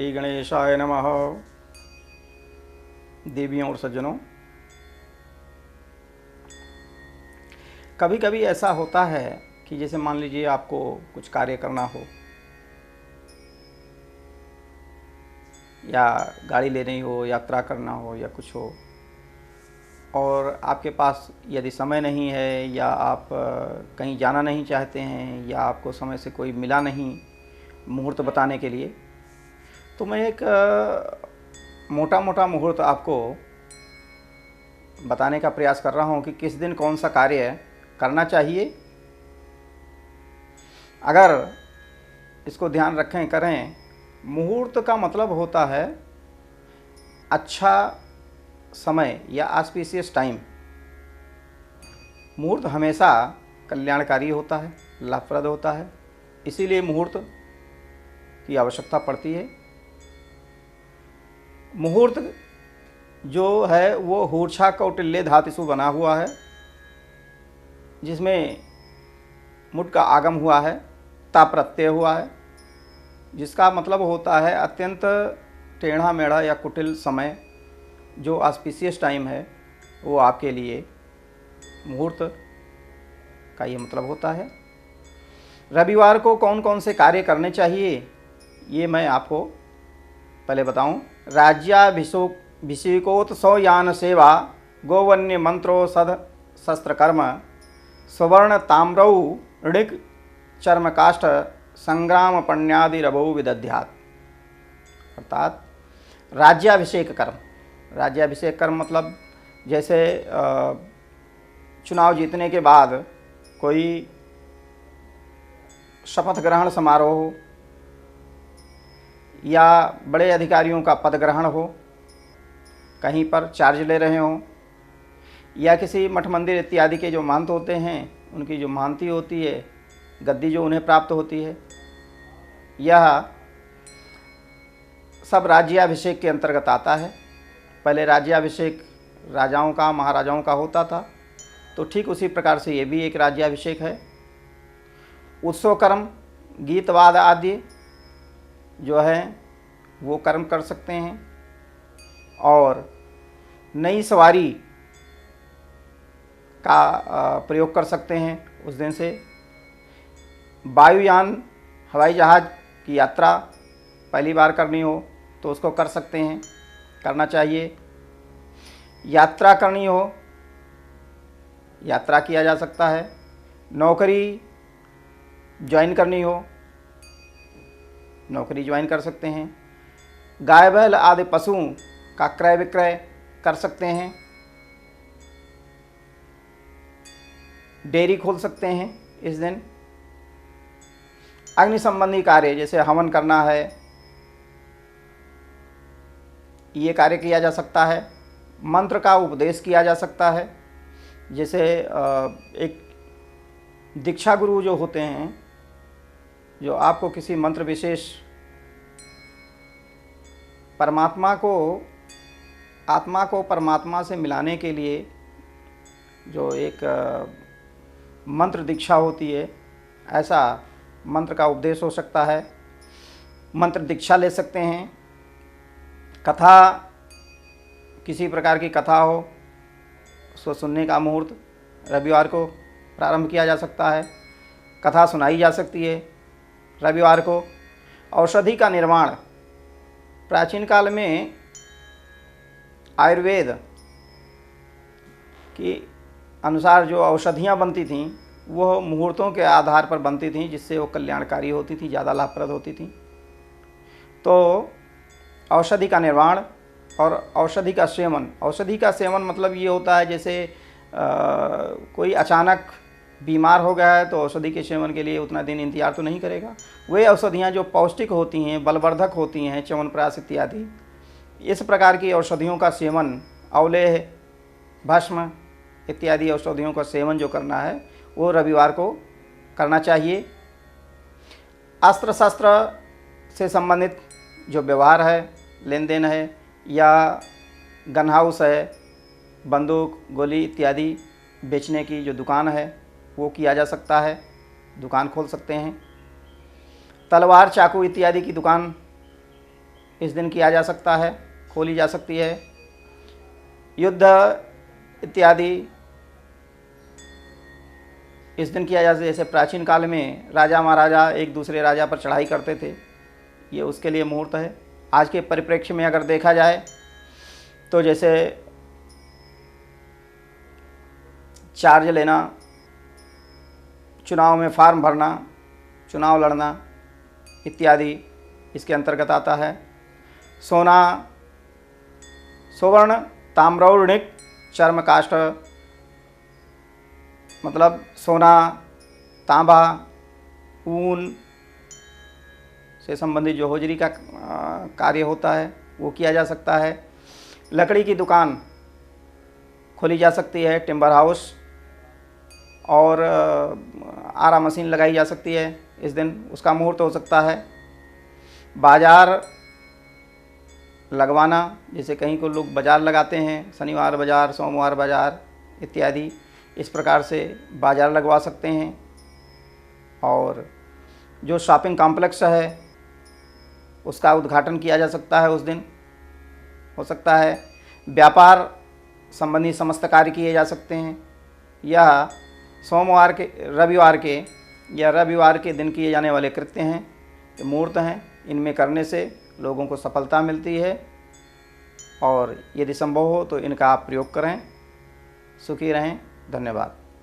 श्री गणेशाय नमः। देवियों और सज्जनों, कभी कभी ऐसा होता है कि जैसे मान लीजिए आपको कुछ कार्य करना हो या गाड़ी लेनी हो, यात्रा करना हो या कुछ हो, और आपके पास यदि समय नहीं है या आप कहीं जाना नहीं चाहते हैं या आपको समय से कोई मिला नहीं मुहूर्त बताने के लिए, तो मैं एक मोटा मोटा मुहूर्त आपको बताने का प्रयास कर रहा हूं कि किस दिन कौन सा कार्य करना चाहिए। अगर इसको ध्यान रखें, करें। मुहूर्त का मतलब होता है अच्छा समय या ऑस्पिशियस टाइम। मुहूर्त हमेशा कल्याणकारी होता है, लाभप्रद होता है, इसीलिए मुहूर्त की आवश्यकता पड़ती है। मुहूर्त जो है वो हूर्छा कौटिल्य धातुषु बना हुआ है, जिसमें मुट का आगम हुआ है, ता प्रत्यय हुआ है, जिसका मतलब होता है अत्यंत टेढ़ा मेढ़ा या कुटिल समय। जो ऑस्पिशियस टाइम है वो आपके लिए मुहूर्त का ये मतलब होता है। रविवार को कौन कौन से कार्य करने चाहिए ये मैं आपको पहले बताऊं। राज्याभिषेकोत्सव यान सेवा, गोवन्य मंत्रो सद शस्त्र कर्म, स्वर्ण ताम्रौ ऋक चर्मकाष्ठ, संग्राम पण्यादिरभौ विदध्यात्। अर्थात राज्याभिषेक कर्म। राज्याभिषेक कर्म मतलब जैसे चुनाव जीतने के बाद कोई शपथ ग्रहण समारोह हो या बड़े अधिकारियों का पद ग्रहण हो, कहीं पर चार्ज ले रहे हों, या किसी मठ मंदिर इत्यादि के जो महंत होते हैं उनकी जो महंती होती है, गद्दी जो उन्हें प्राप्त होती है, यह सब राज्याभिषेक के अंतर्गत आता है। पहले राज्याभिषेक राजाओं का, महाराजाओं का होता था, तो ठीक उसी प्रकार से ये भी एक राज्याभिषेक है। उत्सव कर्म, गीतवाद आदि जो है वो कर्म कर सकते हैं, और नई सवारी का प्रयोग कर सकते हैं उस दिन से। वायुयान, हवाई जहाज़ की यात्रा पहली बार करनी हो तो उसको कर सकते हैं, करना चाहिए। यात्रा करनी हो, यात्रा किया जा सकता है। नौकरी ज्वाइन करनी हो, नौकरी ज्वाइन कर सकते हैं। गाय बैल आदि पशुओं का क्रय विक्रय कर सकते हैं। डेयरी खोल सकते हैं इस दिन। अग्नि संबंधी कार्य जैसे हवन करना है, ये कार्य किया जा सकता है। मंत्र का उपदेश किया जा सकता है, जैसे एक दीक्षा गुरु जो होते हैं, जो आपको किसी मंत्र विशेष परमात्मा को, आत्मा को परमात्मा से मिलाने के लिए जो एक मंत्र दीक्षा होती है, ऐसा मंत्र का उपदेश हो सकता है। मंत्र दीक्षा ले सकते हैं। कथा, किसी प्रकार की कथा हो, उसको सुनने का मुहूर्त रविवार को प्रारंभ किया जा सकता है। कथा सुनाई जा सकती है रविवार को। औषधि का निर्माण, प्राचीन काल में आयुर्वेद के अनुसार जो औषधियाँ बनती थीं वो मुहूर्तों के आधार पर बनती थीं, जिससे वो कल्याणकारी होती थी, ज़्यादा लाभप्रद होती थी। तो औषधि का निर्माण और औषधि का सेवन। औषधि का सेवन मतलब ये होता है जैसे कोई अचानक बीमार हो गया है तो औषधि के सेवन के लिए उतना दिन इंतजार तो नहीं करेगा। वे औषधियाँ जो पौष्टिक होती हैं, बलवर्धक होती हैं, च्यवनप्राश इत्यादि, इस प्रकार की औषधियों का सेवन, अवलेह, भस्म इत्यादि औषधियों का सेवन जो करना है वो रविवार को करना चाहिए। अस्त्र शस्त्र से संबंधित जो व्यवहार है, लेन देन है, या गन हाउस है, बंदूक, गोली इत्यादि बेचने की जो दुकान है वो किया जा सकता है, दुकान खोल सकते हैं। तलवार, चाकू इत्यादि की दुकान इस दिन किया जा सकता है, खोली जा सकती है। युद्ध इत्यादि इस दिन किया जा सकता है। जैसे प्राचीन काल में राजा महाराजा एक दूसरे राजा पर चढ़ाई करते थे, ये उसके लिए मुहूर्त है। आज के परिप्रेक्ष्य में अगर देखा जाए तो जैसे चार्ज लेना, चुनाव में फॉर्म भरना, चुनाव लड़ना इत्यादि इसके अंतर्गत आता है। सोना, सुवर्ण, ताम्रौर्णिक, चर्म काष्ठ, मतलब सोना, तांबा, ऊन से संबंधित जो होजरी का कार्य होता है वो किया जा सकता है। लकड़ी की दुकान खोली जा सकती है, टिम्बर हाउस, और आरा मशीन लगाई जा सकती है इस दिन, उसका मुहूर्त हो सकता है। बाज़ार लगवाना, जैसे कहीं को लोग बाज़ार लगाते हैं, शनिवार बाज़ार, सोमवार बाज़ार इत्यादि, इस प्रकार से बाज़ार लगवा सकते हैं। और जो शॉपिंग कॉम्प्लेक्स है उसका उद्घाटन किया जा सकता है उस दिन, हो सकता है। व्यापार संबंधी समस्त कार्य किए जा सकते हैं। यह सोमवार के, रविवार के दिन किए जाने वाले कृत्य हैं, मुहूर्त हैं। इनमें करने से लोगों को सफलता मिलती है, और यदि संभव हो तो इनका आप प्रयोग करें। सुखी रहें। धन्यवाद।